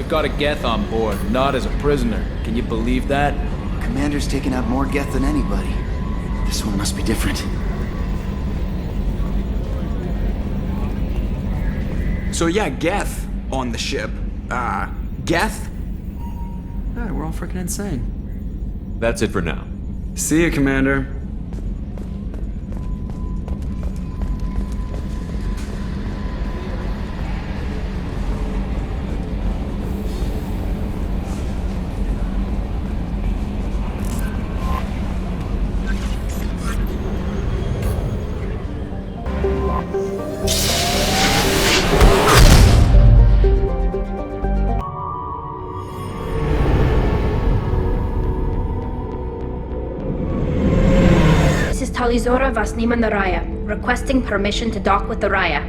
We've got a Geth on board, not as a prisoner. Can you believe that? Commander's taken out more Geth than anybody. This one must be different. So yeah, Geth on the ship. Geth? Alright, we're all freaking insane. That's it for now. See you, Commander. Tali Vasnima Naraya, requesting permission to dock with the Raya.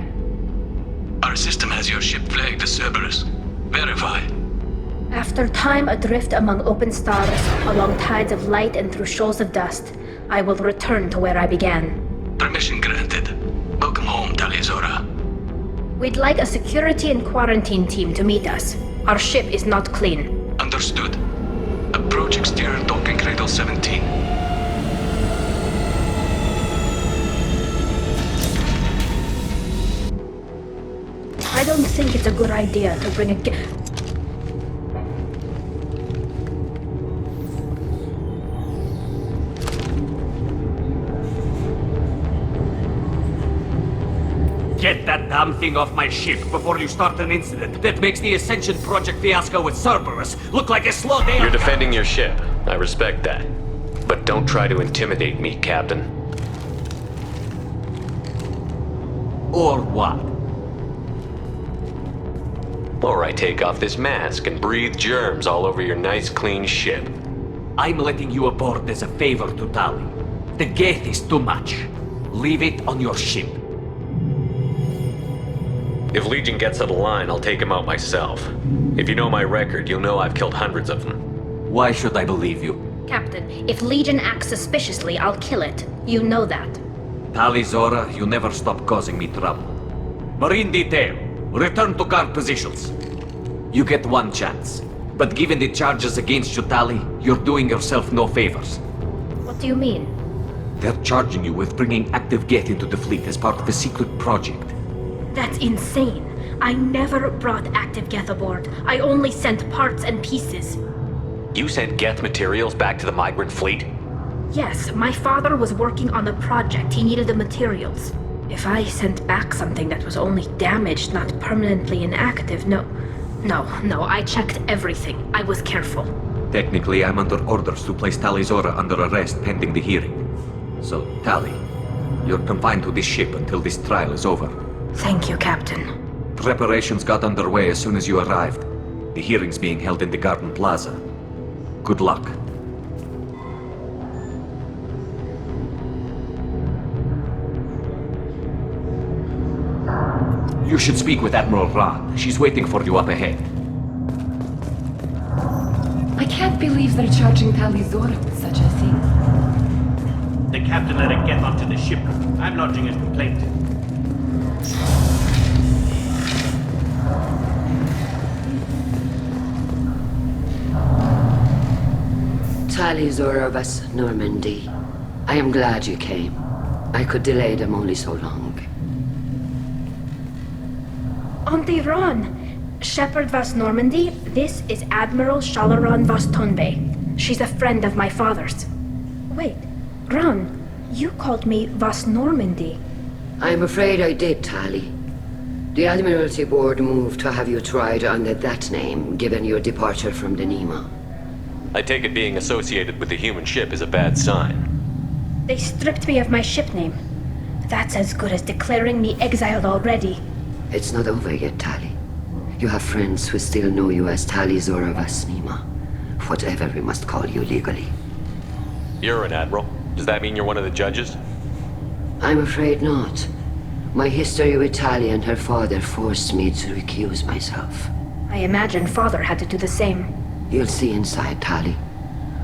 Our system has your ship flagged as Cerberus. Verify. After time adrift among open stars, along tides of light and through shoals of dust, I will return to where I began. Permission granted. Welcome home, Tali. We'd like a security and quarantine team to meet us. Our ship is not clean. Understood. Approach exterior docking cradle 17. I don't think it's a good idea to bring a Get that damn thing off my ship before you start an incident that makes the Ascension Project fiasco with Cerberus look like a slow day. You're defending your ship. I respect that. But don't try to intimidate me, Captain. Or what? Or I take off this mask and breathe germs all over your nice, clean ship. I'm letting you aboard as a favor to Tali. The Geth is too much. Leave it on your ship. If Legion gets out of line, I'll take him out myself. If you know my record, you'll know I've killed hundreds of them. Why should I believe you? Captain, if Legion acts suspiciously, I'll kill it. You know that. Tali Zora, you never stop causing me trouble. Marine detail, return to guard positions. You get one chance. But given the charges against you, Tali, you're doing yourself no favors. What do you mean? They're charging you with bringing active Geth into the fleet as part of a secret project. That's insane. I never brought active Geth aboard. I only sent parts and pieces. You sent Geth materials back to the migrant fleet? Yes, my father was working on a project. He needed the materials. If I sent back something that was only damaged, not permanently inactive, no, I checked everything. I was careful. Technically, I'm under orders to place Tali Zora under arrest pending the hearing. So, Tali, you're confined to this ship until this trial is over. Thank you, Captain. Preparations got underway as soon as you arrived. The hearing's being held in the Garden Plaza. Good luck. You should speak with Admiral Rod. She's waiting for you up ahead. I can't believe they're charging Tali Zora with such a thing. The captain let it get onto the ship. I'm lodging a complaint. Tali Zora vas Normandy. I am glad you came. I could delay them only so long. Auntie Ron! Shepard vas Normandy, this is Admiral Shalaron vas Tonbe. She's a friend of my father's. Wait, Ron, you called me vas Normandy. I'm afraid I did, Tali. The Admiralty Board moved to have you tried under that name, given your departure from the Nima. I take it being associated with the human ship is a bad sign. They stripped me of my ship name. That's as good as declaring me exiled already. It's not over yet, Tali. You have friends who still know you as Tali Zora vas Nima. Whatever we must call you legally. You're an admiral. Does that mean you're one of the judges? I'm afraid not. My history with Tali and her father forced me to recuse myself. I imagine father had to do the same. You'll see inside, Tali.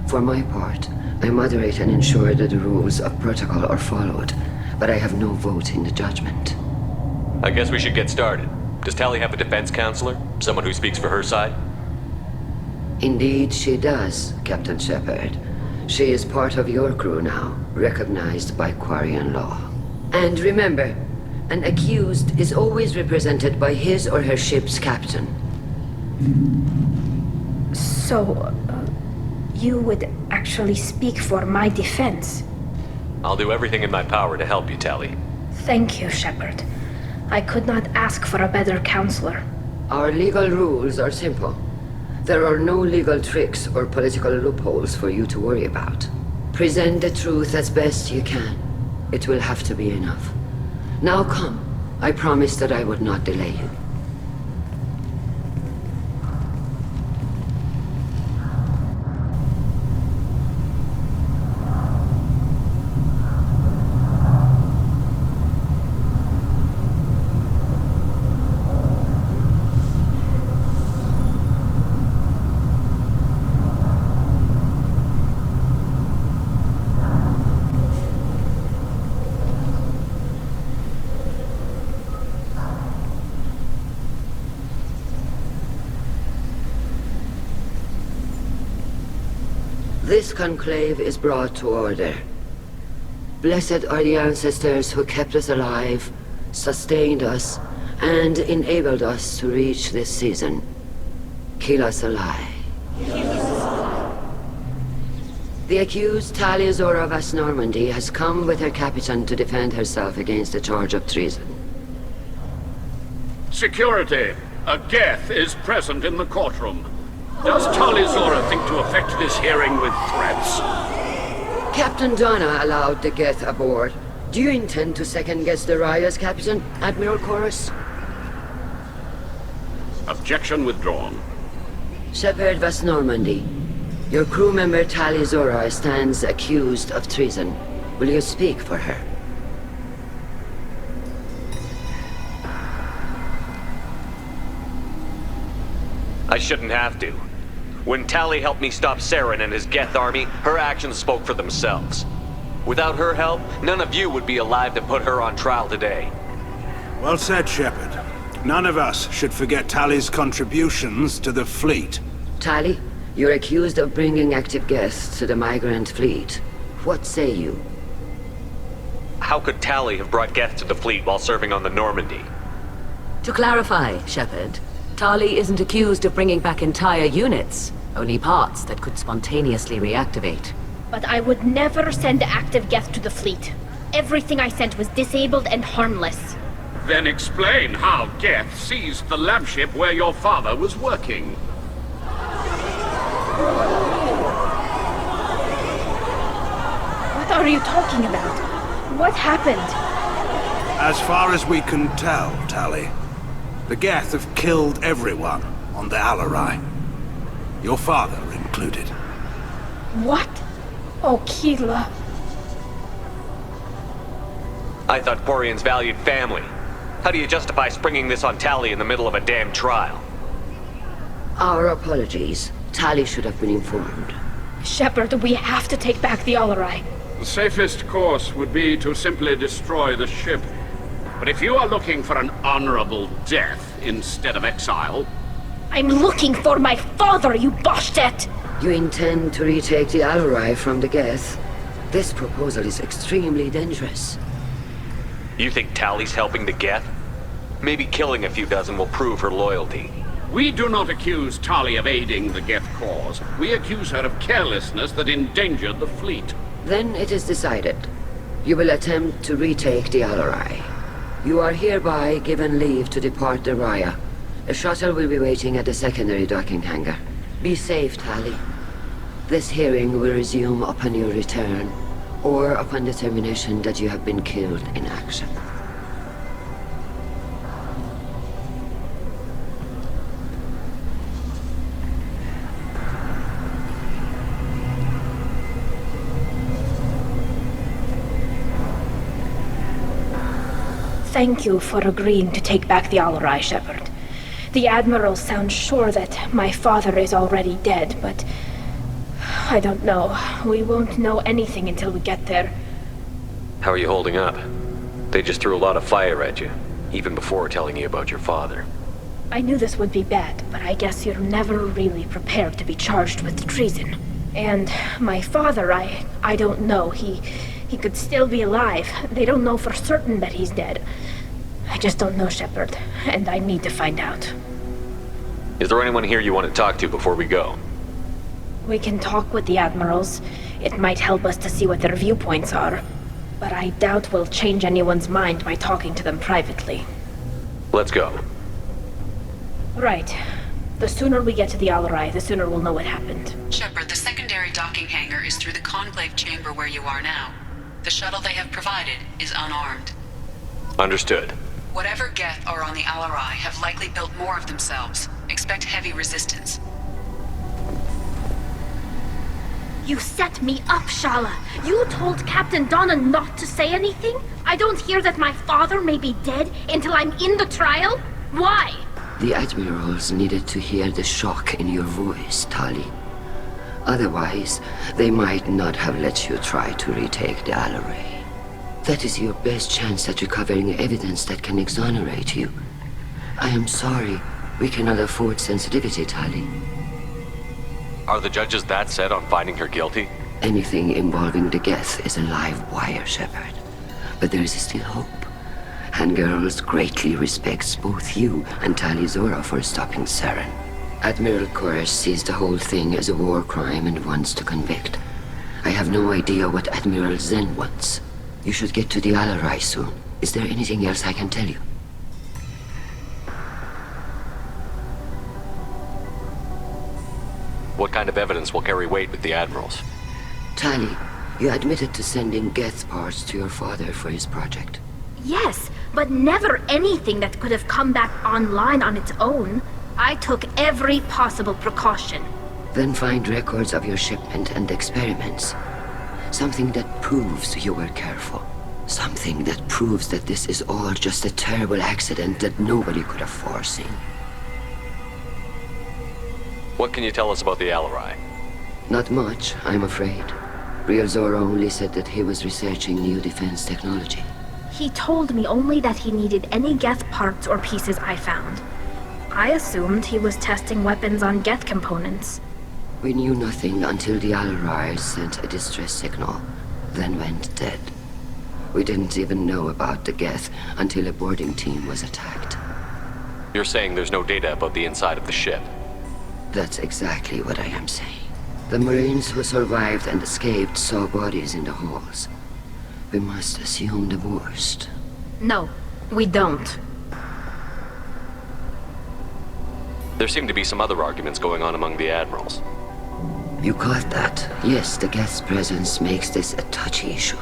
For my part, I moderate and ensure that the rules of protocol are followed, but I have no vote in the judgment. I guess we should get started. Does Tali have a defense counselor? Someone who speaks for her side? Indeed, she does, Captain Shepard. She is part of your crew now, recognized by Quarian law. And remember, an accused is always represented by his or her ship's captain. So, you would actually speak for my defense? I'll do everything in my power to help you, Tali. Thank you, Shepard. I could not ask for a better counselor. Our legal rules are simple. There are no legal tricks or political loopholes for you to worry about. Present the truth as best you can. It will have to be enough. Now come. I promised that I would not delay you. This conclave is brought to order. Blessed are the ancestors who kept us alive, sustained us, and enabled us to reach this season. Keep us alive. The accused Tali Zora Vas Normandy has come with her captain to defend herself against a charge of treason. Security! A Geth is present in the courtroom. Does Tali Zora think to affect this hearing with threats? Captain Donna allowed the Geth aboard. Do you intend to second-guess the Raya's captain, Admiral Chorus? Objection withdrawn. Shepard Vas Normandy, your crew member Tali Zora stands accused of treason. Will you speak for her? I shouldn't have to. When Tali helped me stop Saren and his Geth army, her actions spoke for themselves. Without her help, none of you would be alive to put her on trial today. Well said, Shepard. None of us should forget Tali's contributions to the fleet. Tali, you're accused of bringing active Geth to the migrant fleet. What say you? How could Tali have brought Geth to the fleet while serving on the Normandy? To clarify, Shepard, Tali isn't accused of bringing back entire units, only parts that could spontaneously reactivate. But I would never send active Geth to the fleet. Everything I sent was disabled and harmless. Then explain how Geth seized the lab ship where your father was working. What are you talking about? What happened? As far as we can tell, Tali, the Geth have killed everyone on the Alarai. Your father included. What? Oh, Keela. I thought Quarians valued family. How do you justify springing this on Tali in the middle of a damn trial? Our apologies. Tali should have been informed. Shepard, we have to take back the Alarai. The safest course would be to simply destroy the ship. But if you are looking for an honorable death instead of exile... I'm looking for my father, you bastet! You intend to retake the Alarai from the Geth? This proposal is extremely dangerous. You think Tali's helping the Geth? Maybe killing a few dozen will prove her loyalty. We do not accuse Tali of aiding the Geth cause. We accuse her of carelessness that endangered the fleet. Then it is decided. You will attempt to retake the Alarai. You are hereby given leave to depart the Raya. A shuttle will be waiting at the secondary docking hangar. Be safe, Tali. This hearing will resume upon your return, or upon determination that you have been killed in action. Thank you for agreeing to take back the Alarai, Shepard. The Admiral sounds sure that my father is already dead, but... I don't know. We won't know anything until we get there. How are you holding up? They just threw a lot of fire at you, even before telling you about your father. I knew this would be bad, but I guess you're never really prepared to be charged with treason. And my father, I don't know. He could still be alive. They don't know for certain that he's dead. I just don't know, Shepard, and I need to find out. Is there anyone here you want to talk to before we go? We can talk with the admirals. It might help us to see what their viewpoints are. But I doubt we'll change anyone's mind by talking to them privately. Let's go. Right. The sooner we get to the Alarai, the sooner we'll know what happened. Shepard, the secondary docking hangar is through the conclave chamber where you are now. The shuttle they have provided is unarmed. Understood. Whatever Geth are on the Alarai have likely built more of themselves. Expect heavy resistance. You set me up, Shala. You told Captain Donna not to say anything? I don't hear that my father may be dead until I'm in the trial? Why? The admirals needed to hear the shock in your voice, Tali. Otherwise, they might not have let you try to retake the Alarai. That is your best chance at recovering evidence that can exonerate you. I am sorry. We cannot afford sensitivity, Tali. Are the judges that set on finding her guilty? Anything involving the Geth is a live wire, Shepard. But there is still hope. Handgirls greatly respects both you and Tali Zora for stopping Saren. Admiral Koresh sees the whole thing as a war crime and wants to convict. I have no idea what Admiral Zen wants. You should get to the Alarai soon. Is there anything else I can tell you? What kind of evidence will carry weight with the admirals? Tali, you admitted to sending Geth parts to your father for his project. Yes, but never anything that could have come back online on its own. I took every possible precaution. Then find records of your shipment and experiments. Something that proves you were careful. Something that proves that this is all just a terrible accident that nobody could have foreseen. What can you tell us about the Alarai? Not much, I'm afraid. Real Zora only said that he was researching new defense technology. He told me only that he needed any Geth parts or pieces I found. I assumed he was testing weapons on Geth components. We knew nothing until the Alarai sent a distress signal, then went dead. We didn't even know about the Geth until a boarding team was attacked. You're saying there's no data about the inside of the ship? That's exactly what I am saying. The Marines who survived and escaped saw bodies in the halls. We must assume the worst. No, we don't. There seem to be some other arguments going on among the admirals. You caught that? Yes, the Geth's presence makes this a touchy issue.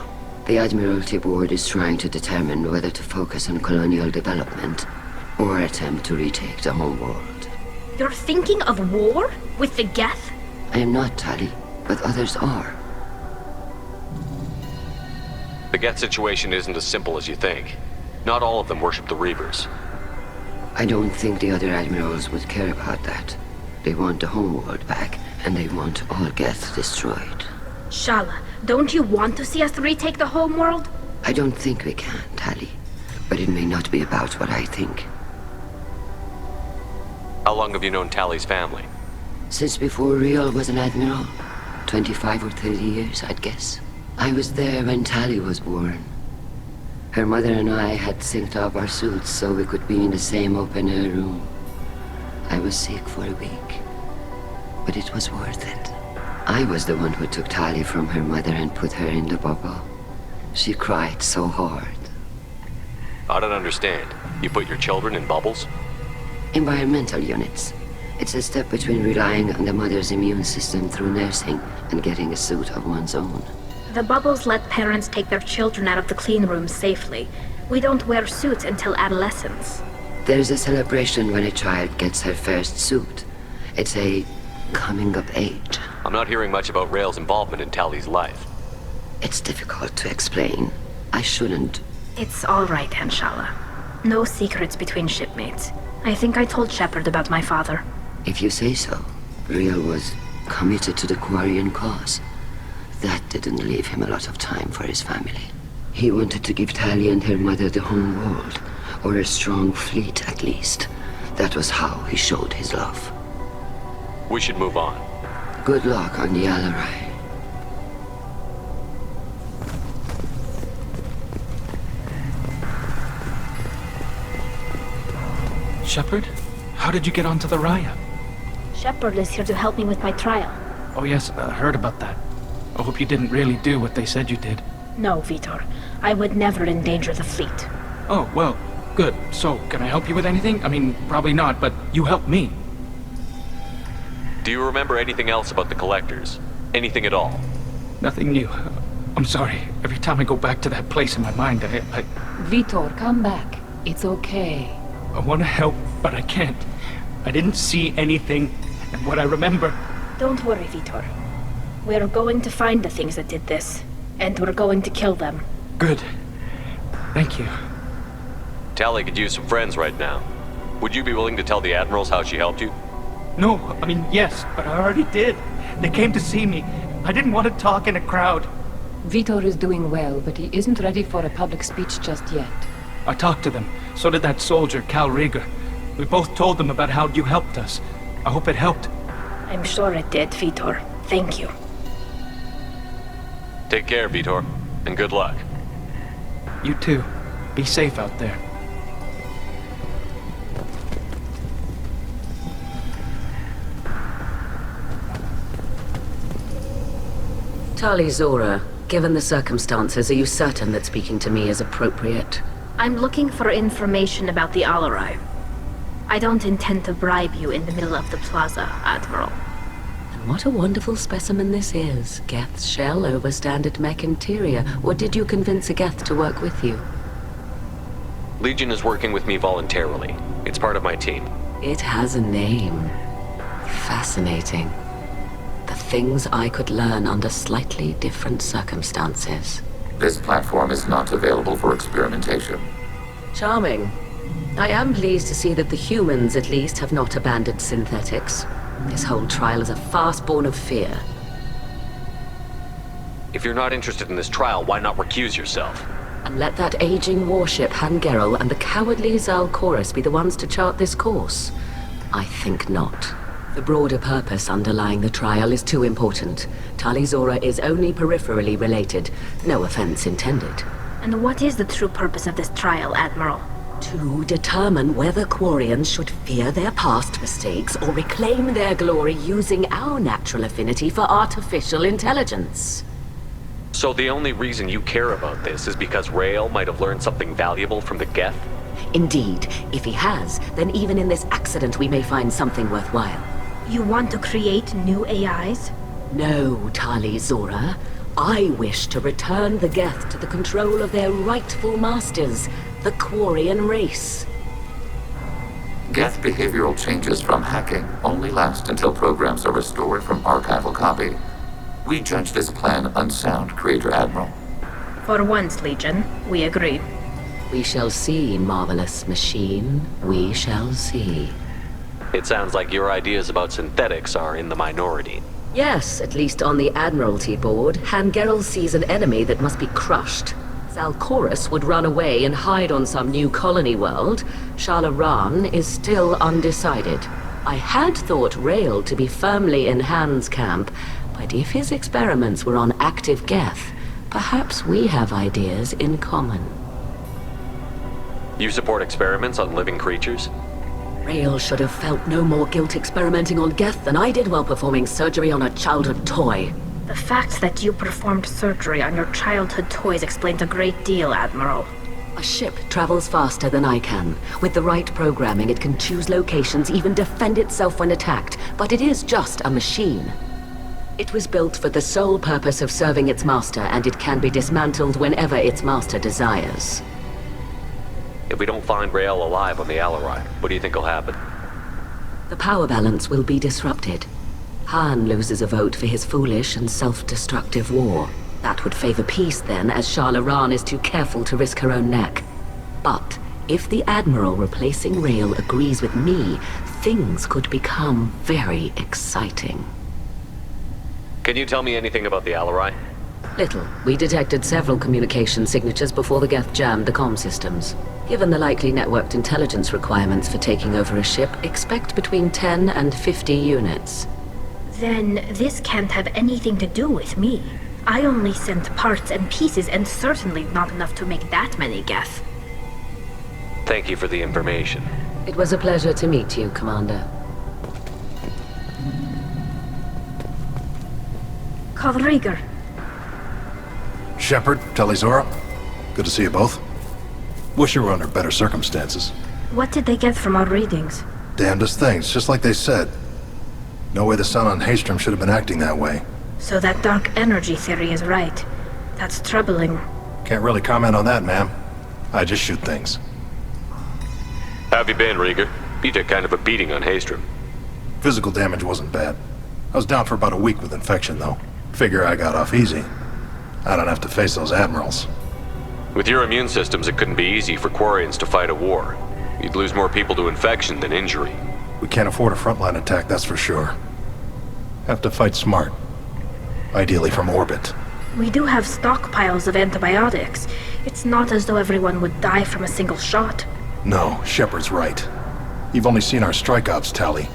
The Admiralty Board is trying to determine whether to focus on colonial development or attempt to retake the homeworld. You're thinking of war? With the Geth? I am not, Tali, but others are. The Geth situation isn't as simple as you think. Not all of them worship the Reavers. I don't think the other admirals would care about that. They want the homeworld back, and they want all Geth destroyed. Shala, don't you want to see us retake the homeworld? I don't think we can, Tali. But it may not be about what I think. How long have you known Tali's family? Since before Riel was an admiral. 25 or 30 years, I'd guess. I was there when Tali was born. Her mother and I had synced up our suits so we could be in the same open-air room. I was sick for a week, but it was worth it. I was the one who took Tali from her mother and put her in the bubble. She cried so hard. I don't understand. You put your children in bubbles? Environmental units. It's a step between relying on the mother's immune system through nursing and getting a suit of one's own. The bubbles let parents take their children out of the clean rooms safely. We don't wear suits until adolescence. There's a celebration when a child gets her first suit. It's a coming of age. I'm not hearing much about Rael's involvement in Tali's life. It's difficult to explain. I shouldn't. It's all right, Anshala. No secrets between shipmates. I think I told Shepard about my father. If you say so. Riel was committed to the Quarian cause. That didn't leave him a lot of time for his family. He wanted to give Tali and her mother the home world, or a strong fleet at least. That was how he showed his love. We should move on. Good luck on the Alarai. Shepard? How did you get onto the Raya? Shepard is here to help me with my trial. Oh yes, I heard about that. I hope you didn't really do what they said you did. No, Vitor. I would never endanger the fleet. Oh, well, good. So, can I help you with anything? I mean, probably not, but you helped me. Do you remember anything else about the Collectors? Anything at all? Nothing new. I'm sorry. Every time I go back to that place in my mind, I Vitor, come back. It's okay. I want to help, but I can't. I didn't see anything, and what I remember... Don't worry, Vitor. We're going to find the things that did this, and we're going to kill them. Good. Thank you. Tali could use some friends right now. Would you be willing to tell the Admirals how she helped you? No, I mean, yes, but I already did. They came to see me. I didn't want to talk in a crowd. Vitor is doing well, but he isn't ready for a public speech just yet. I talked to them. So did that soldier, Cal Rieger. We both told them about how you helped us. I hope it helped. I'm sure it did, Vitor. Thank you. Take care, Vitor, and good luck. You too. Be safe out there. Tali Zora, given the circumstances, are you certain that speaking to me is appropriate? I'm looking for information about the Alarai. I don't intend to bribe you in the middle of the plaza, Admiral. And what a wonderful specimen this is. Geth's shell over standard mech interior. Or did you convince a Geth to work with you? Legion is working with me voluntarily. It's part of my team. It has a name. Fascinating. The things I could learn under slightly different circumstances. This platform is not available for experimentation. Charming. I am pleased to see that the humans, at least, have not abandoned synthetics. This whole trial is a farce born of fear. If you're not interested in this trial, why not recuse yourself? And let that aging warship, Hangerel, and the cowardly Zalcorus be the ones to chart this course? I think not. The broader purpose underlying the trial is too important. Tali Zora is only peripherally related. No offense intended. And what is the true purpose of this trial, Admiral? To determine whether Quarians should fear their past mistakes or reclaim their glory using our natural affinity for artificial intelligence. So the only reason you care about this is because Rael might have learned something valuable from the Geth? Indeed. If he has, then even in this accident we may find something worthwhile. You want to create new AIs? No, Tali Zora. I wish to return the Geth to the control of their rightful masters, the Quarian race. Geth behavioral changes from hacking only last until programs are restored from archival copy. We judge this plan unsound, Creator Admiral. For once, Legion, we agree. We shall see, marvelous machine. We shall see. It sounds like your ideas about synthetics are in the minority. Yes, at least on the Admiralty Board, Hangerel sees an enemy that must be crushed. Zalcorus would run away and hide on some new colony world. Shalaran is still undecided. I had thought Rael to be firmly in Han's camp, but if his experiments were on active Geth, perhaps we have ideas in common. You support experiments on living creatures? Rael should have felt no more guilt experimenting on Geth than I did while performing surgery on a childhood toy. The fact that you performed surgery on your childhood toys explains a great deal, Admiral. A ship travels faster than I can. With the right programming, it can choose locations, even defend itself when attacked. But it is just a machine. It was built for the sole purpose of serving its master, and it can be dismantled whenever its master desires. If we don't find Rael alive on the Alarai, what do you think will happen? The power balance will be disrupted. Han loses a vote for his foolish and self-destructive war. That would favor peace then, as Shalaran is too careful to risk her own neck. But if the Admiral replacing Rael agrees with me, things could become very exciting. Can you tell me anything about the Alarai? Little. We detected several communication signatures before the Geth jammed the comm systems. Given the likely networked intelligence requirements for taking over a ship, expect between 10 and 50 units. Then this can't have anything to do with me. I only sent parts and pieces, and certainly not enough to make that many Geth. Thank you for the information. It was a pleasure to meet you, Commander. Calrieger. Shepard, Tali-Zora. Good to see you both. Wish you were under better circumstances. What did they get from our readings? Damnedest things, just like they said. No way the sun on Haystrom should have been acting that way. So that dark energy theory is right. That's troubling. Can't really comment on that, ma'am. I just shoot things. How have you been, Rieger? You took kind of a beating on Haystrom. Physical damage wasn't bad. I was down for about a week with infection, though. Figure I got off easy. I don't have to face those admirals. With your immune systems, it couldn't be easy for Quarians to fight a war. You'd lose more people to infection than injury. We can't afford a frontline attack, that's for sure. Have to fight smart. Ideally from orbit. We do have stockpiles of antibiotics. It's not as though everyone would die from a single shot. No, Shepard's right. You've only seen our strike ops, Tali.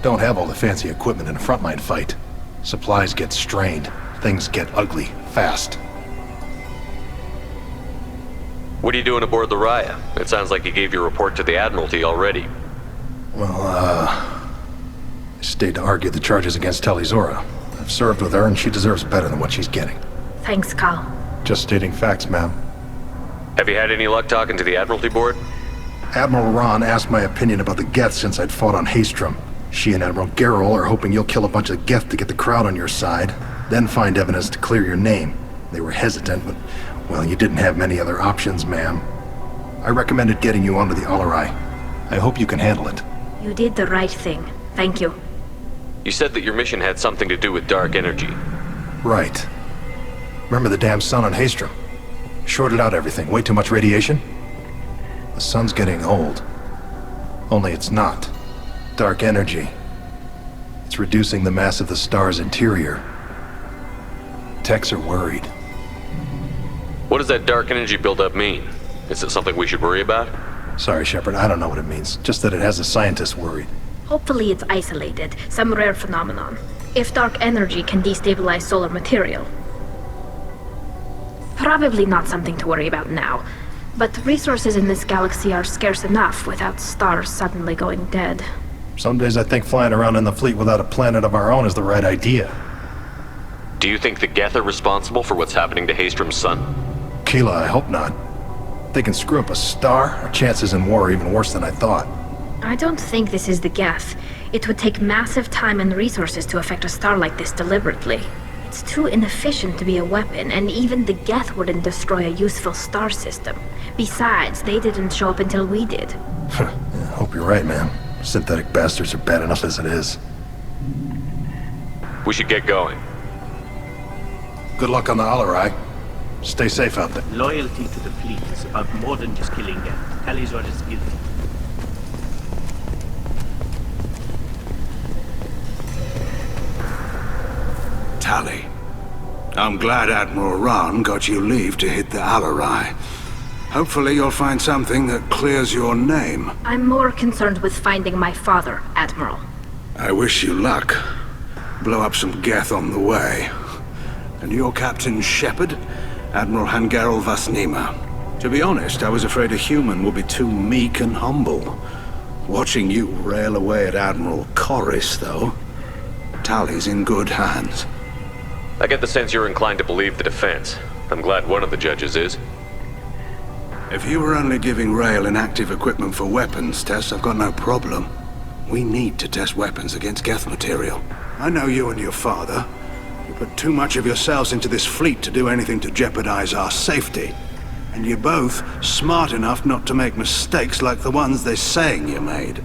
Don't have all the fancy equipment in a frontline fight. Supplies get strained. Things get ugly, fast. What are you doing aboard the Raya? It sounds like you gave your report to the Admiralty already. Well, I stayed to argue the charges against Tali-Zora. I've served with her, and she deserves better than what she's getting. Thanks, Cal. Just stating facts, ma'am. Have you had any luck talking to the Admiralty Board? Admiral Ron asked my opinion about the Geth since I'd fought on Haystrom. She and Admiral Gerrel are hoping you'll kill a bunch of Geth to get the crowd on your side, then find evidence to clear your name. They were hesitant, but, well, you didn't have many other options, ma'am. I recommended getting you onto the Alarai. I hope you can handle it. You did the right thing. Thank you. You said that your mission had something to do with dark energy. Right. Remember the damn sun on Haystrom? Shorted out everything. Way too much radiation? The sun's getting old. Only it's not. Dark energy. It's reducing the mass of the star's interior. Techs are worried. What does that dark energy buildup mean? Is it something we should worry about? Sorry, Shepard, I don't know what it means. Just that it has the scientists worried. Hopefully it's isolated, some rare phenomenon. If dark energy can destabilize solar material. Probably not something to worry about now. But resources in this galaxy are scarce enough without stars suddenly going dead. Some days I think flying around in the fleet without a planet of our own is the right idea. Do you think the Geth are responsible for what's happening to Haystrom's sun? Keela, I hope not. If they can screw up a star, our chances in war are even worse than I thought. I don't think this is the Geth. It would take massive time and resources to affect a star like this deliberately. It's too inefficient to be a weapon, and even the Geth wouldn't destroy a useful star system. Besides, they didn't show up until we did. I hope you're right, man. Synthetic bastards are bad enough as it is. We should get going. Good luck on the Alarai. Stay safe out there. Loyalty to the fleet is about more than just killing Geth. Tali-Zora is guilty. Tali, I'm glad Admiral Ron got you leave to hit the Alarai. Hopefully you'll find something that clears your name. I'm more concerned with finding my father, Admiral. I wish you luck. Blow up some Geth on the way. And your Captain Shepard? Admiral Hangarel Vasnima. To be honest, I was afraid a human would be too meek and humble. Watching you rail away at Admiral Corris, though. Tali's in good hands. I get the sense you're inclined to believe the defense. I'm glad one of the judges is. If you were only giving Rail inactive equipment for weapons tests, I've got no problem. We need to test weapons against Geth material. I know you and your father. You put too much of yourselves into this fleet to do anything to jeopardize our safety. And you're both smart enough not to make mistakes like the ones they're saying you made.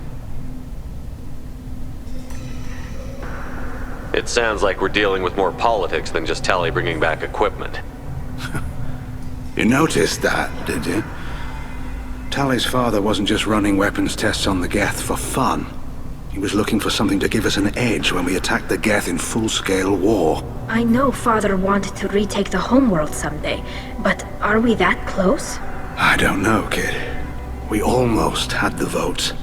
It sounds like we're dealing with more politics than just Tali bringing back equipment. You noticed that, did you? Tali's father wasn't just running weapons tests on the Geth for fun. He was looking for something to give us an edge when we attacked the Geth in full-scale war. I know Father wanted to retake the homeworld someday, but are we that close? I don't know, kid. We almost had the votes.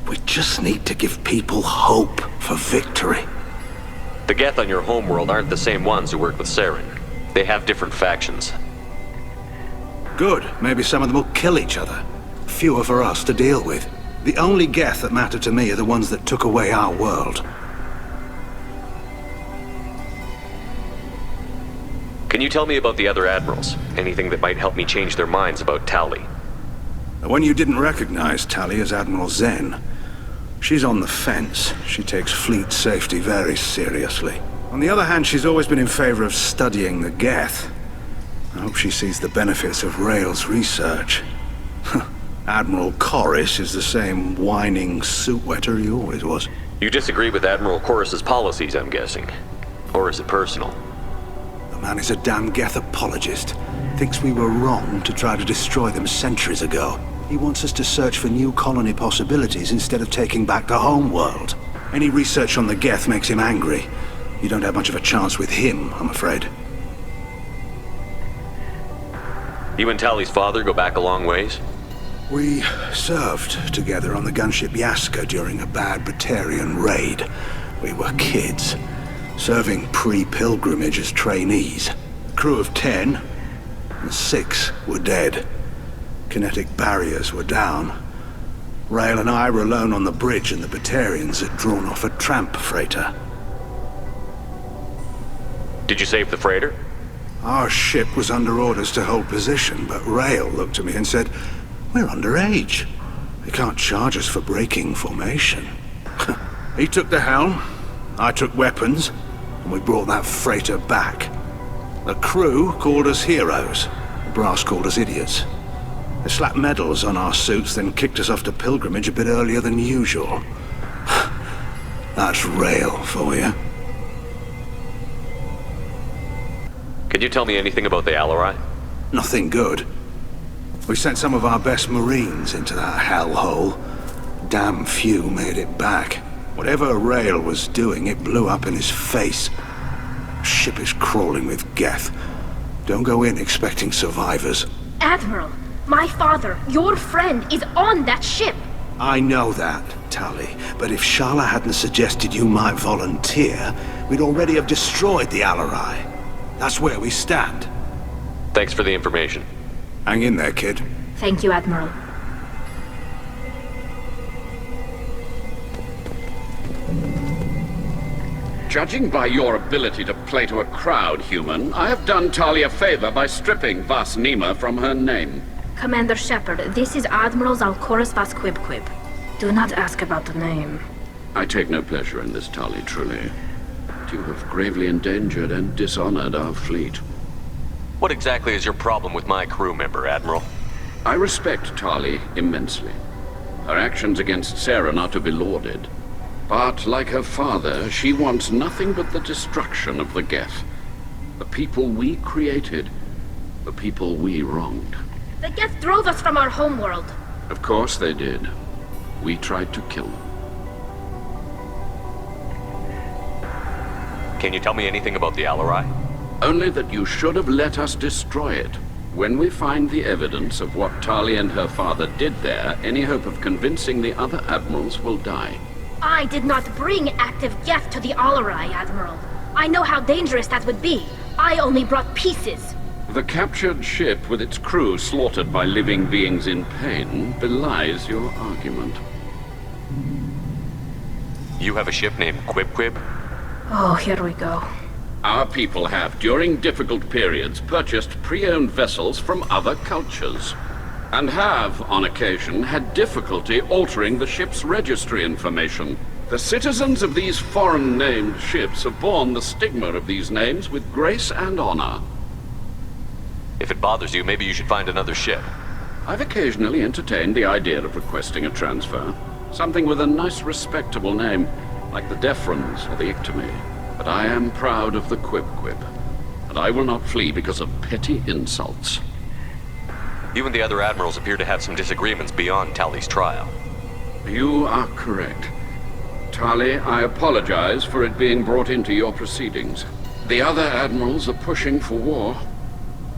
We just need to give people hope for victory. The Geth on your homeworld aren't the same ones who worked with Saren. They have different factions. Good. Maybe some of them will kill each other. Fewer for us to deal with. The only Geth that matter to me are the ones that took away our world. Can you tell me about the other admirals? Anything that might help me change their minds about Tali? The one you didn't recognize, Tali, is Admiral Zen. She's on the fence. She takes fleet safety very seriously. On the other hand, she's always been in favor of studying the Geth. I hope she sees the benefits of Rael's research. Admiral Corus is the same whining suit-wetter he always was. You disagree with Admiral Corus's policies, I'm guessing. Or is it personal? The man is a damn Geth apologist. Thinks we were wrong to try to destroy them centuries ago. He wants us to search for new colony possibilities instead of taking back the home world. Any research on the Geth makes him angry. You don't have much of a chance with him, I'm afraid. You and Tali's father go back a long ways? We served together on the gunship Yaska during a bad Batarian raid. We were kids, serving pre-pilgrimage as trainees. A crew of 10, and 6 were dead. Kinetic barriers were down. Rael and I were alone on the bridge, and the Batarians had drawn off a tramp freighter. Did you save the freighter? Our ship was under orders to hold position, but Rael looked at me and said, "We're underage. They can't charge us for breaking formation." He took the helm, I took weapons, and we brought that freighter back. The crew called us heroes. The brass called us idiots. They slapped medals on our suits, then kicked us off to pilgrimage a bit earlier than usual. That's Rael for you. Can you tell me anything about the Alarai? Nothing good. We sent some of our best Marines into that hellhole. Damn few made it back. Whatever Rael was doing, it blew up in his face. Ship is crawling with Geth. Don't go in expecting survivors. Admiral, my father, your friend, is on that ship. I know that, Tali, but if Shala hadn't suggested you might volunteer, we'd already have destroyed the Alarai. That's where we stand. Thanks for the information. Hang in there, kid. Thank you, Admiral. Judging by your ability to play to a crowd, human, I have done Tali a favor by stripping Vas Nima from her name. Commander Shepard, this is Admiral Zalcorus Vas Quibquib. Do not ask about the name. I take no pleasure in this, Tali, truly. You have gravely endangered and dishonored our fleet. What exactly is your problem with my crew member, Admiral? I respect Tali immensely. Her actions against Saren are to be lauded. But, like her father, she wants nothing but the destruction of the Geth. The people we created. The people we wronged. The Geth drove us from our homeworld. Of course they did. We tried to kill them. Can you tell me anything about the Alarai? Only that you should have let us destroy it. When we find the evidence of what Tali and her father did there, any hope of convincing the other admirals will die. I did not bring active Geth to the Alarai, Admiral. I know how dangerous that would be. I only brought pieces. The captured ship with its crew slaughtered by living beings in pain belies your argument. You have a ship named Quibquib? Oh, here we go. Our people have, during difficult periods, purchased pre-owned vessels from other cultures, and have, on occasion, had difficulty altering the ship's registry information. The citizens of these foreign-named ships have borne the stigma of these names with grace and honor. If it bothers you, maybe you should find another ship. I've occasionally entertained the idea of requesting a transfer. Something with a nice, respectable name, like the Defrons or the Ictomy. But I am proud of the Quibquib, and I will not flee because of petty insults. You and the other admirals appear to have some disagreements beyond Tali's trial. You are correct. Tali, I apologize for it being brought into your proceedings. The other admirals are pushing for war.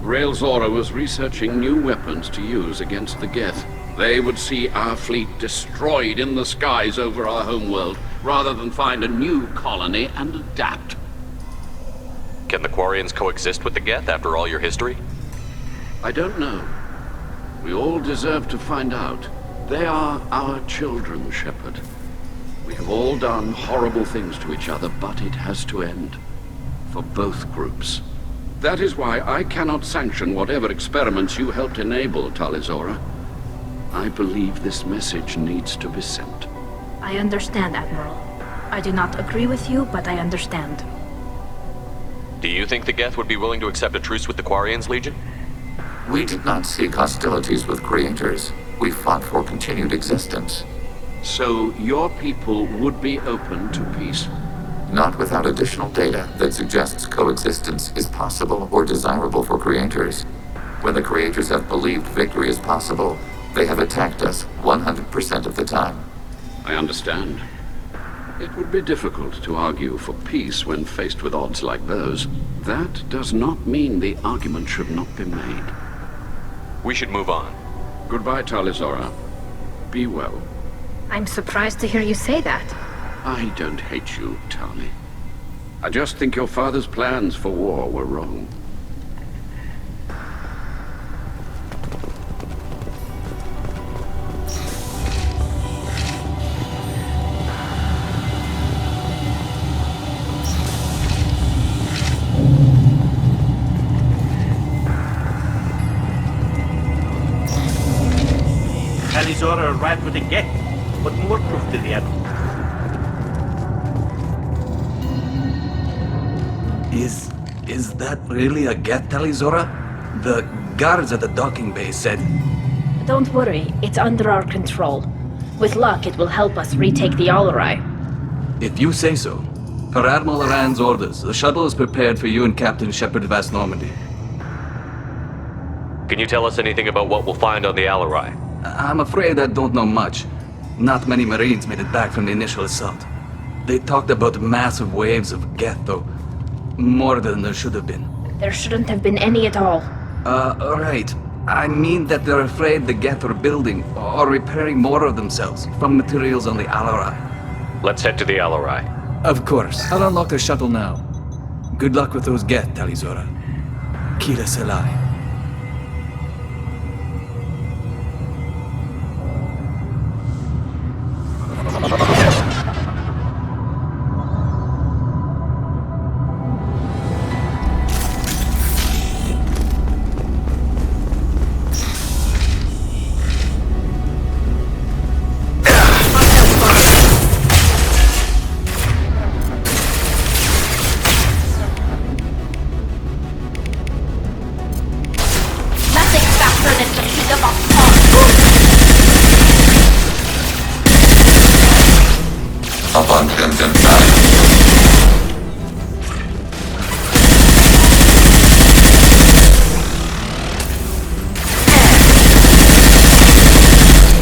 Rael Zora was researching new weapons to use against the Geth. They would see our fleet destroyed in the skies over our homeworld, rather than find a new colony and adapt. Can the Quarians coexist with the Geth after all your history? I don't know. We all deserve to find out. They are our children, Shepard. We have all done horrible things to each other, but it has to end. For both groups. That is why I cannot sanction whatever experiments you helped enable, Tali. I believe this message needs to be sent. I understand, Admiral. I do not agree with you, but I understand. Do you think the Geth would be willing to accept a truce with the Quarians, Legion? We did not seek hostilities with creators. We fought for continued existence. So your people would be open to peace? Not without additional data that suggests coexistence is possible or desirable for creators. When the creators have believed victory is possible, they have attacked us 100% of the time. I understand. It would be difficult to argue for peace when faced with odds like those. That does not mean the argument should not be made. We should move on. Goodbye, Tali. Be well. I'm surprised to hear you say that. I don't hate you, Tali. I just think your father's plans for war were wrong. Talizora arrived with a Geth, but more proof to the end. Is that really a Geth, Talizora? The guards at the docking bay said... Don't worry, it's under our control. With luck, it will help us retake the Alarai. If you say so. Per Admiral Rand's orders, the shuttle is prepared for you and Captain Shepard Vast Normandy. Can you tell us anything about what we'll find on the Alarai? I'm afraid I don't know much. Not many Marines made it back from the initial assault. They talked about massive waves of Geth, though. More than there should have been. There shouldn't have been any at all. Right. I mean that they're afraid the Geth are building or repairing more of themselves from materials on the Alarai. Let's head to the Alarai. Of course. I'll unlock the shuttle now. Good luck with those Geth, Talizora. Kira Selai.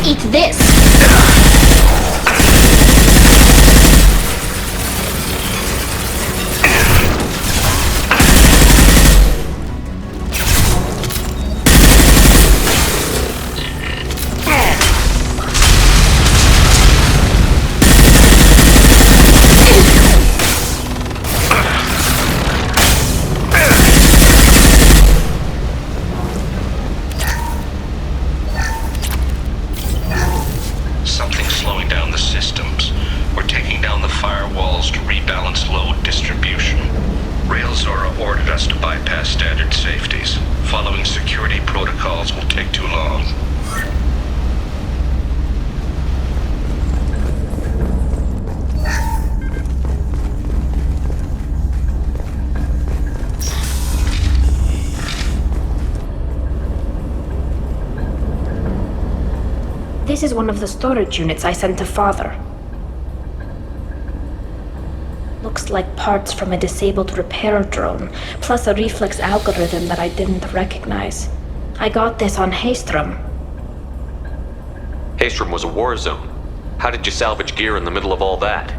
Eat this! This is one of the storage units I sent to Father. Looks like parts from a disabled repair drone, plus a reflex algorithm that I didn't recognize. I got this on Haestrom. Haestrom was a war zone. How did you salvage gear in the middle of all that?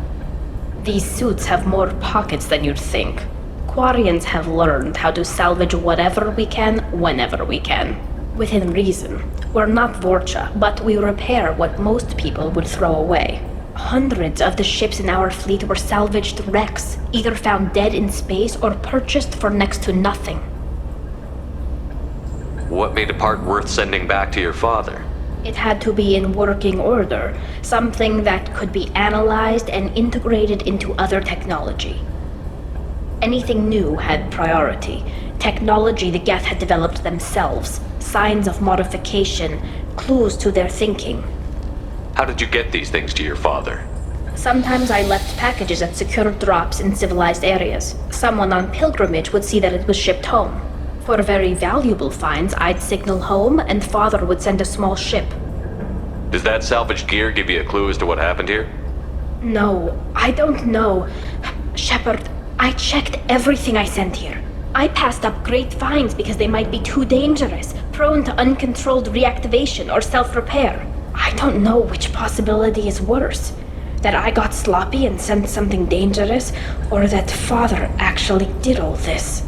These suits have more pockets than you'd think. Quarians have learned how to salvage whatever we can, whenever we can. Within reason. We're not Vorcha, but we repair what most people would throw away. Hundreds of the ships in our fleet were salvaged wrecks, either found dead in space or purchased for next to nothing. What made a part worth sending back to your father? It had to be in working order, something that could be analyzed and integrated into other technology. Anything new had priority. Technology the Geth had developed themselves, signs of modification, clues to their thinking. How did you get these things to your father? Sometimes I left packages at secure drops in civilized areas. Someone on pilgrimage would see that it was shipped home. For very valuable finds, I'd signal home, and Father would send a small ship. Does that salvaged gear give you a clue as to what happened here? No, I don't know. Shepard, I checked everything I sent here. I passed up great finds because they might be too dangerous, prone to uncontrolled reactivation or self-repair. I don't know which possibility is worse. That I got sloppy and sent something dangerous, or that Father actually did all this.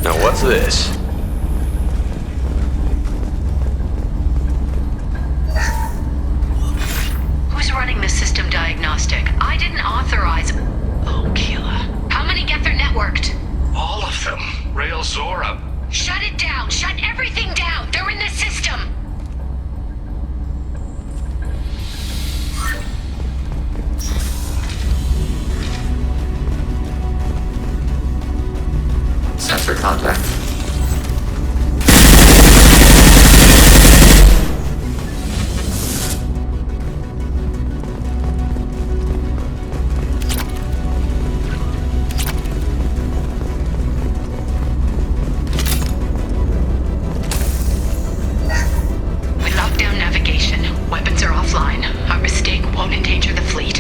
Now what's this? Who's running the system diagnostic? I didn't authorize... Oh, Keela. How many Geth are networked? All of them. Rail Zora. Shut it down! Shut everything down! They're in the system! Sensor contact. We locked down navigation. Weapons are offline. Our mistake won't endanger the fleet.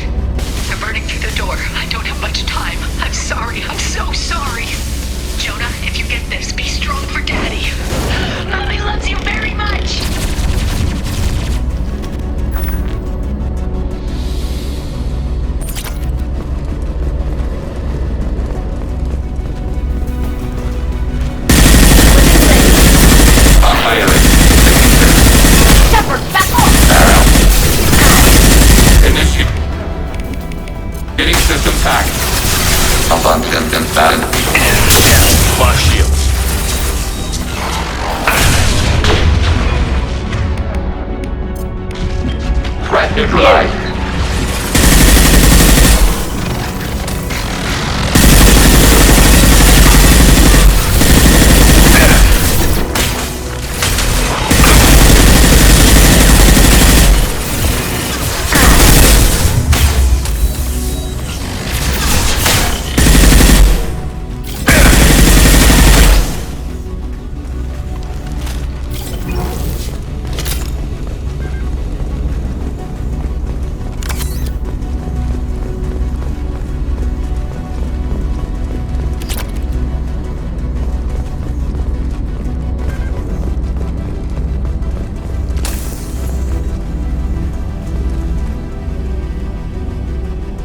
They're burning through the door. I don't have much time. I'm sorry. I'm so sorry. Jonah, if you get this, be strong for Daddy. Mommy loves you very much! Shepard, back off! Initiate. Getting system packed. Abundant and bad. Flash shields. Threat neutralized.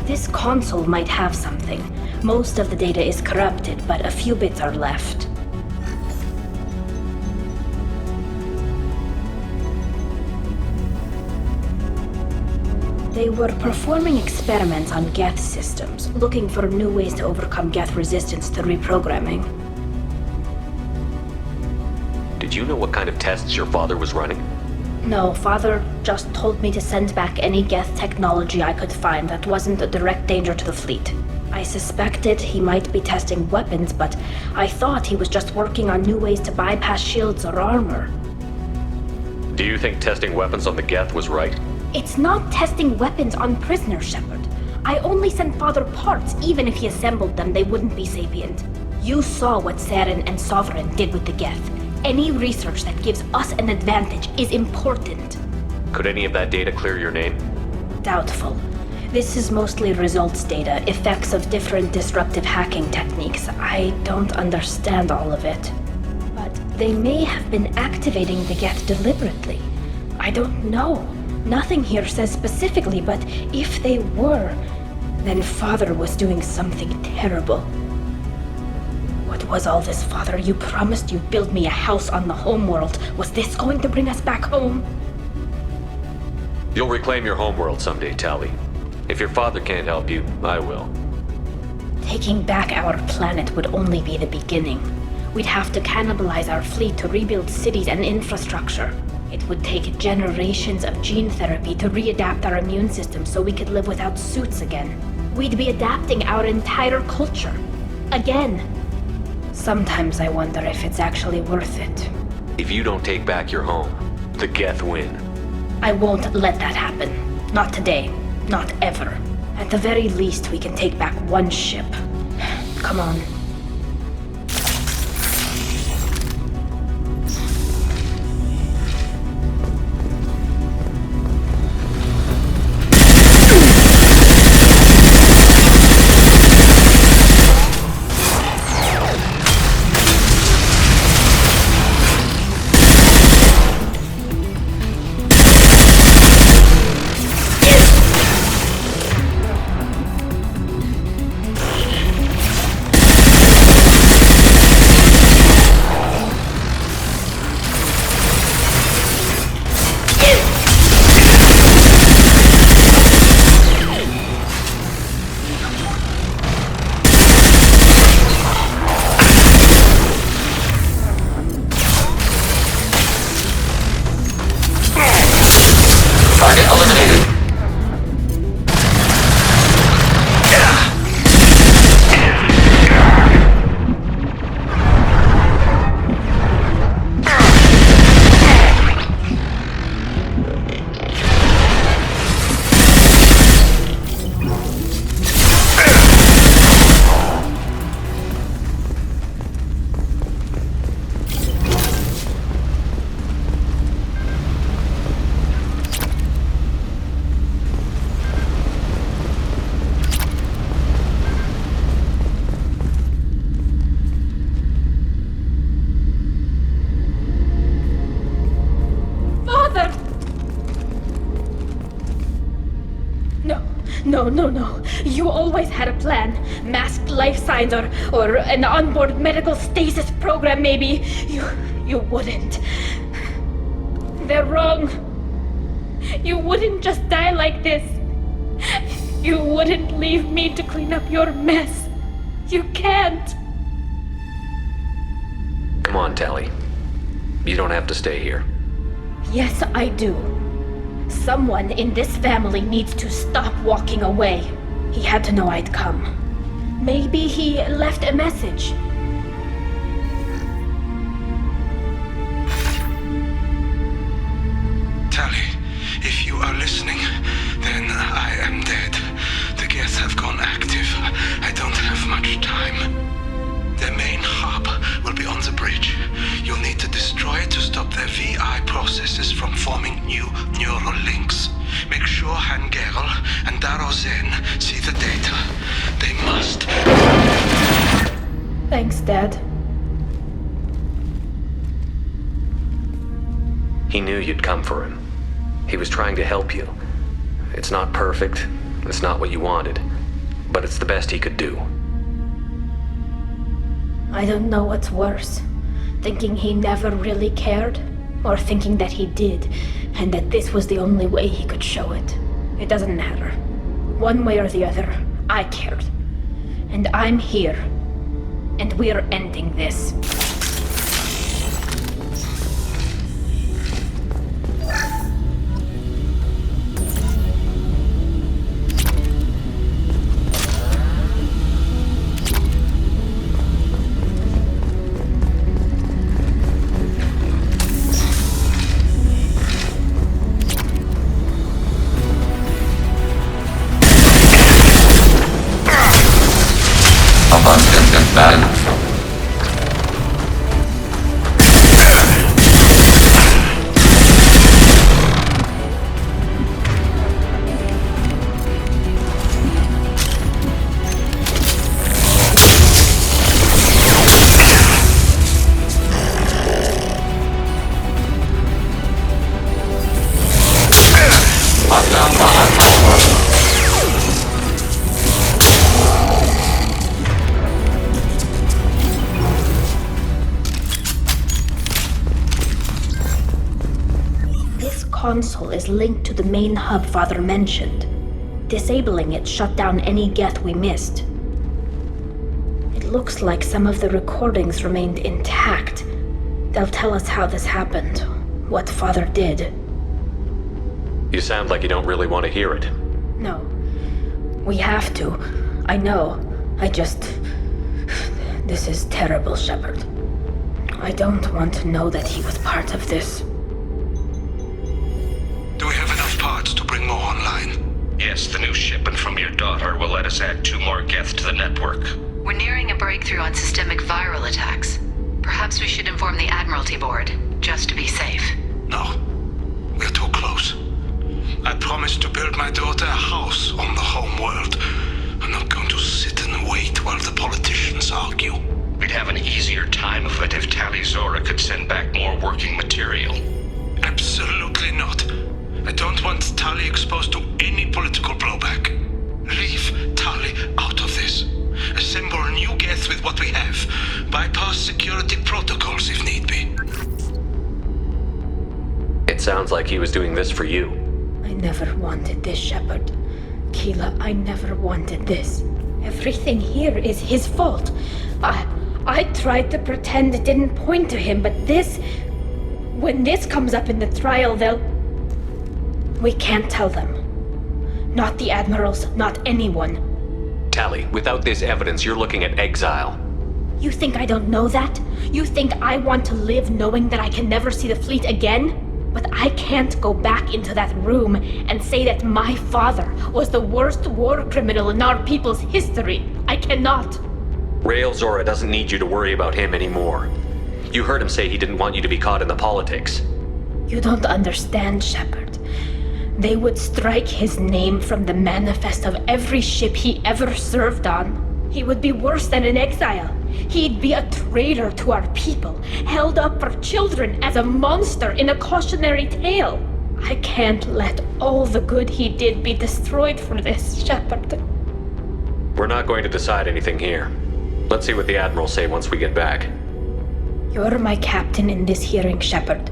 This console might have something. Most of the data is corrupted, but a few bits are left. They were performing experiments on Geth systems, looking for new ways to overcome Geth resistance to reprogramming. Did you know what kind of tests your father was running? No, Father just told me to send back any Geth technology I could find that wasn't a direct danger to the fleet. I suspected he might be testing weapons, but I thought he was just working on new ways to bypass shields or armor. Do you think testing weapons on the Geth was right? It's not testing weapons on prisoners, Shepard. I only sent Father parts. Even if he assembled them, they wouldn't be sapient. You saw what Saren and Sovereign did with the Geth. Any research that gives us an advantage is important. Could any of that data clear your name? Doubtful. This is mostly results data, effects of different disruptive hacking techniques. I don't understand all of it. But they may have been activating the Geth deliberately. I don't know. Nothing here says specifically, but if they were, then Father was doing something terrible. What was all this, Father? You promised you'd build me a house on the homeworld. Was this going to bring us back home? You'll reclaim your homeworld someday, Tali. If your father can't help you, I will. Taking back our planet would only be the beginning. We'd have to cannibalize our fleet to rebuild cities and infrastructure. It would take generations of gene therapy to readapt our immune system so we could live without suits again. We'd be adapting our entire culture. Again. Sometimes I wonder if it's actually worth it. If you don't take back your home, the Geth win. I won't let that happen. Not today. Not ever. At the very least, we can take back one ship. Come on. No. You always had a plan. Masked life signs or an onboard medical stasis program, maybe. You wouldn't. They're wrong. You wouldn't just die like this. You wouldn't leave me to clean up your mess. You can't. Come on, Tali. You don't have to stay here. Yes, I do. Someone in this family needs to stop walking away. He had to know I'd come. Maybe he left a message. Tali, if you are listening, then I am dead. The Geth have gone active. I don't have much time. Their main hub will be on the bridge. You'll need to destroy it to stop their VI processes from forming new neural links. Make sure Geralt and Darozen see the data. They must. Thanks, Dad. He knew you'd come for him. He was trying to help you. It's not perfect. It's not what you wanted. But it's the best he could do. I don't know what's worse. Thinking he never really cared, or thinking that he did, and that this was the only way he could show it. It doesn't matter. One way or the other, I cared. And I'm here. And we're ending this. console is linked to the main hub Father mentioned. Disabling it shut down any Geth we missed. It looks like some of the recordings remained intact. They'll tell us how this happened, what Father did. You sound like you don't really want to hear it. No. We have to. I know. This is terrible, Shepard. I don't want to know that he was part of this. Do we have enough parts to bring more online? Yes, the new shipment from your daughter will let us add 2 more Geth to the network. We're nearing a breakthrough on systemic viral attacks. Perhaps we should inform the Admiralty Board, just to be safe. No. We're too close. I promised to build my daughter a house on the home world. I'm not going to sit and wait while the politicians argue. We'd have an easier time of it if Tali Zora could send back more working material. Absolutely not. I don't want Tali exposed to any political blowback. Leave Tali out of this. Assemble a new Geth with what we have. Bypass security protocols if need be. It sounds like he was doing this for you. I never wanted this, Shepard. Keela, I never wanted this. Everything here is his fault. I tried to pretend it didn't point to him, but this... When this comes up in the trial, we can't tell them. Not the Admirals, not anyone. Tali, without this evidence, you're looking at exile. You think I don't know that? You think I want to live knowing that I can never see the fleet again? But I can't go back into that room and say that my father was the worst war criminal in our people's history. I cannot. Rael Zora doesn't need you to worry about him anymore. You heard him say he didn't want you to be caught in the politics. You don't understand, Shepard. They would strike his name from the manifest of every ship he ever served on. He would be worse than an exile. He'd be a traitor to our people, held up for children as a monster in a cautionary tale. I can't let all the good he did be destroyed for this, Shepard. We're not going to decide anything here. Let's see what the Admirals say once we get back. You're my captain in this hearing, Shepard.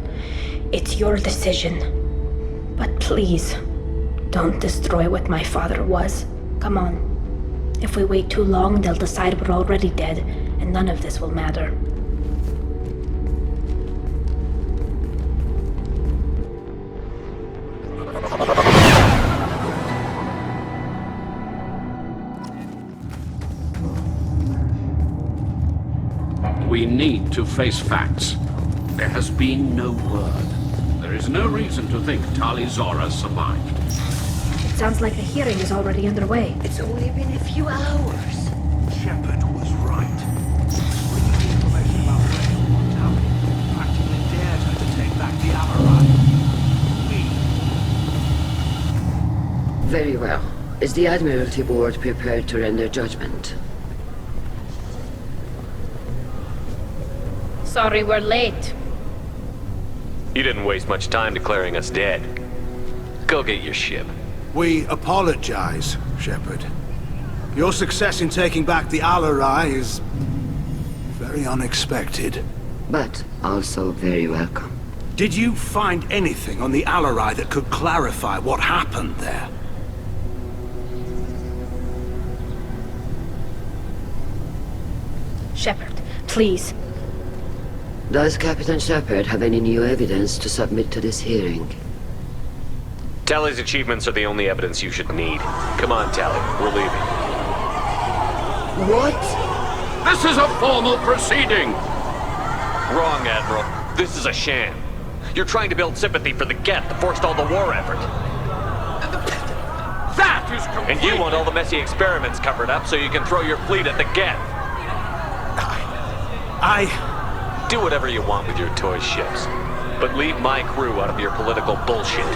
It's your decision. But please, don't destroy what my father was. Come on. If we wait too long, they'll decide we're already dead, and none of this will matter. We need to face facts. There has been no word. There is no reason to think Tali Zora survived. It sounds like the hearing is already underway. It's only been a few hours. Shepard was right. We need information about Rael on Tali. Practically dared her to take back the Alarai. Very well. Is the Admiralty Board prepared to render judgment? Sorry we're late. You didn't waste much time declaring us dead. Go get your ship. We apologize, Shepard. Your success in taking back the Alarai is very unexpected. But also very welcome. Did you find anything on the Alarai that could clarify what happened there? Shepard, please. Does Captain Shepard have any new evidence to submit to this hearing? Tali's achievements are the only evidence you should need. Come on, Tali. We're leaving. What? This is a formal proceeding! Wrong, Admiral. This is a sham. You're trying to build sympathy for the Geth to forestall the war effort. That is complete! And you want all the messy experiments covered up so you can throw your fleet at the Geth. Do whatever you want with your toy ships, but leave my crew out of your political bullshit.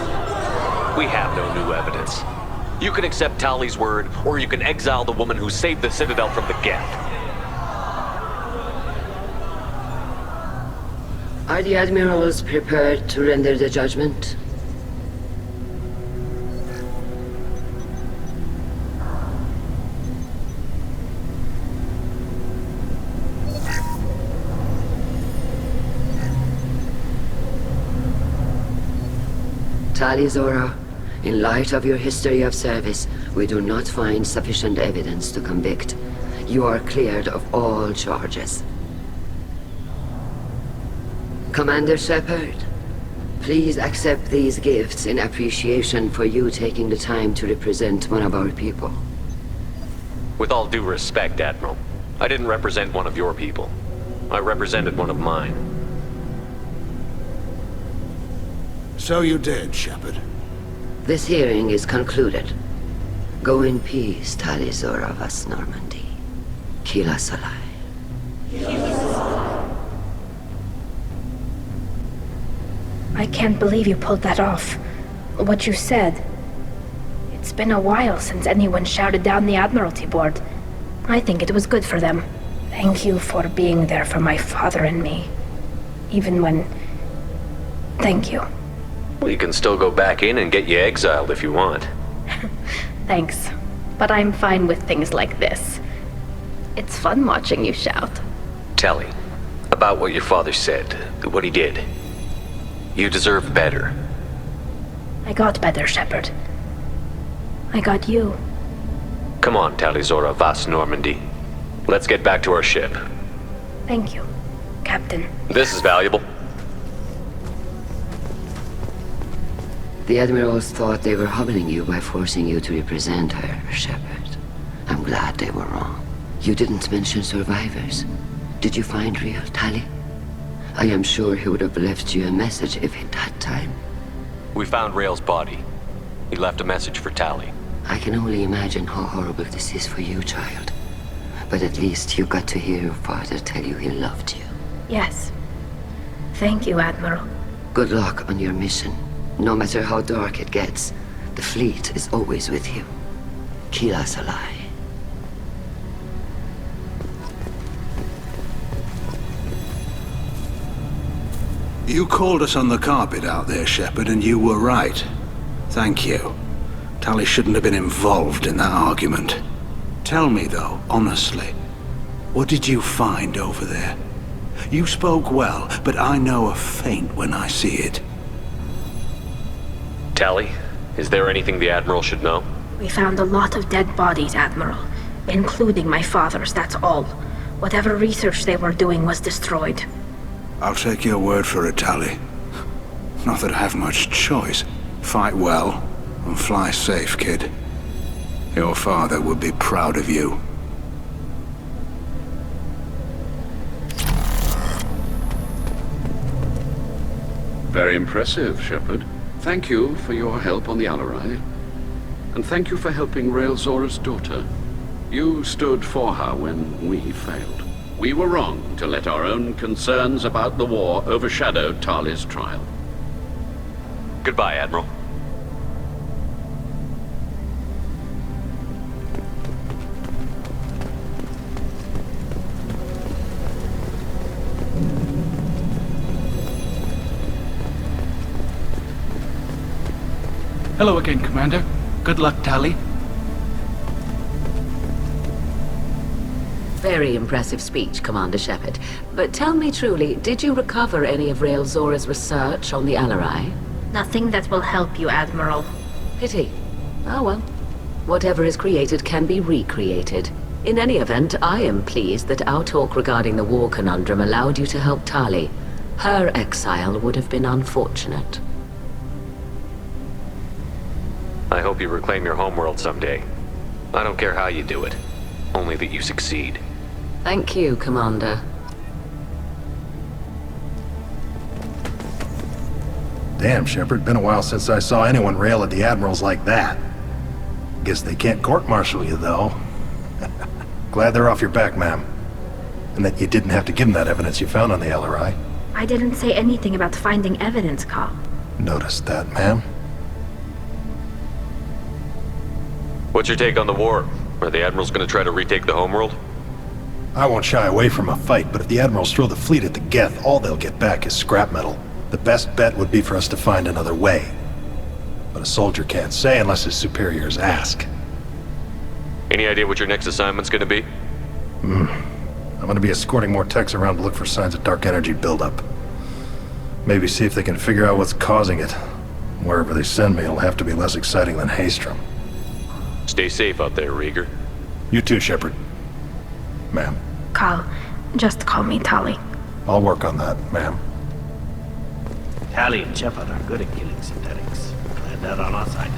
We have no new evidence. You can accept Tali's word, or you can exile the woman who saved the Citadel from the Geth. Are the Admirals prepared to render the judgment? Tali Zora, in light of your history of service, we do not find sufficient evidence to convict. You are cleared of all charges. Commander Shepard, please accept these gifts in appreciation for you taking the time to represent one of our people. With all due respect, Admiral, I didn't represent one of your people. I represented one of mine. So you did, Shepard. This hearing is concluded. Go in peace, Tali Zora vas Normandy. Kila Salai. I can't believe you pulled that off. What you said. It's been a while since anyone shouted down the Admiralty Board. I think it was good for them. Thank you for being there for my father and me. Even when... Thank you. We can still go back in and get you exiled if you want. Thanks. But I'm fine with things like this. It's fun watching you shout. Tali, about what your father said, what he did. You deserve better. I got better, Shepard. I got you. Come on, Tali Zora vas Normandy. Let's get back to our ship. Thank you, Captain. This is valuable. The Admirals thought they were humbling you by forcing you to represent her, Shepard. I'm glad they were wrong. You didn't mention survivors. Did you find real Tali? I am sure he would have left you a message if he'd had time. We found Rail's body. He left a message for Tali. I can only imagine how horrible this is for you, child. But at least you got to hear your father tell you he loved you. Yes. Thank you, Admiral. Good luck on your mission. No matter how dark it gets, the fleet is always with you. Kila Salai. You called us on the carpet out there, Shepard, and you were right. Thank you. Tali shouldn't have been involved in that argument. Tell me, though, honestly, what did you find over there? You spoke well, but I know a feint when I see it. Tali, is there anything the Admiral should know? We found a lot of dead bodies, Admiral. Including my father's, that's all. Whatever research they were doing was destroyed. I'll take your word for it, Tali. Not that I have much choice. Fight well, and fly safe, kid. Your father would be proud of you. Very impressive, Shepard. Thank you for your help on the Alarai. And thank you for helping Rail Zora's daughter. You stood for her when we failed. We were wrong to let our own concerns about the war overshadow Tali's trial. Goodbye, Admiral. Hello again, Commander. Good luck, Tali. Very impressive speech, Commander Shepard. But tell me truly, did you recover any of Rail Zora's research on the Alarai? Nothing that will help you, Admiral. Pity. Oh well. Whatever is created can be recreated. In any event, I am pleased that our talk regarding the war conundrum allowed you to help Tali. Her exile would have been unfortunate. I hope you reclaim your homeworld someday. I don't care how you do it, only that you succeed. Thank you, Commander. Damn, Shepard, been a while since I saw anyone rail at the Admirals like that. Guess they can't court-martial you, though. Glad they're off your back, ma'am. And that you didn't have to give them that evidence you found on the LRI. I didn't say anything about finding evidence, Carl. Noticed that, ma'am. What's your take on the war? Are the Admirals gonna try to retake the homeworld? I won't shy away from a fight, but if the Admirals throw the fleet at the Geth, all they'll get back is scrap metal. The best bet would be for us to find another way. But a soldier can't say unless his superiors ask. Any idea what your next assignment's gonna be? I'm gonna be escorting more techs around to look for signs of dark energy buildup. Maybe see if they can figure out what's causing it. Wherever they send me, it'll have to be less exciting than Haystrom. Stay safe out there, Rieger. You too, Shepard. Ma'am. Carl, just call me Tali. I'll work on that, ma'am. Tali and Shepard are good at killing synthetics. Glad they're on our side.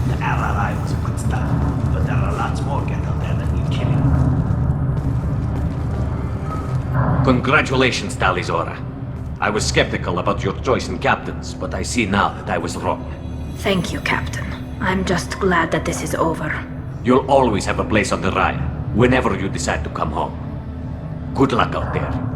The LRI was a good start, but there are lots more Geth out there that need killing. Congratulations, Tali Zora. I was skeptical about your choice in captains, but I see now that I was wrong. Thank you, Captain. I'm just glad that this is over. You'll always have a place on the Raya, whenever you decide to come home. Good luck out there.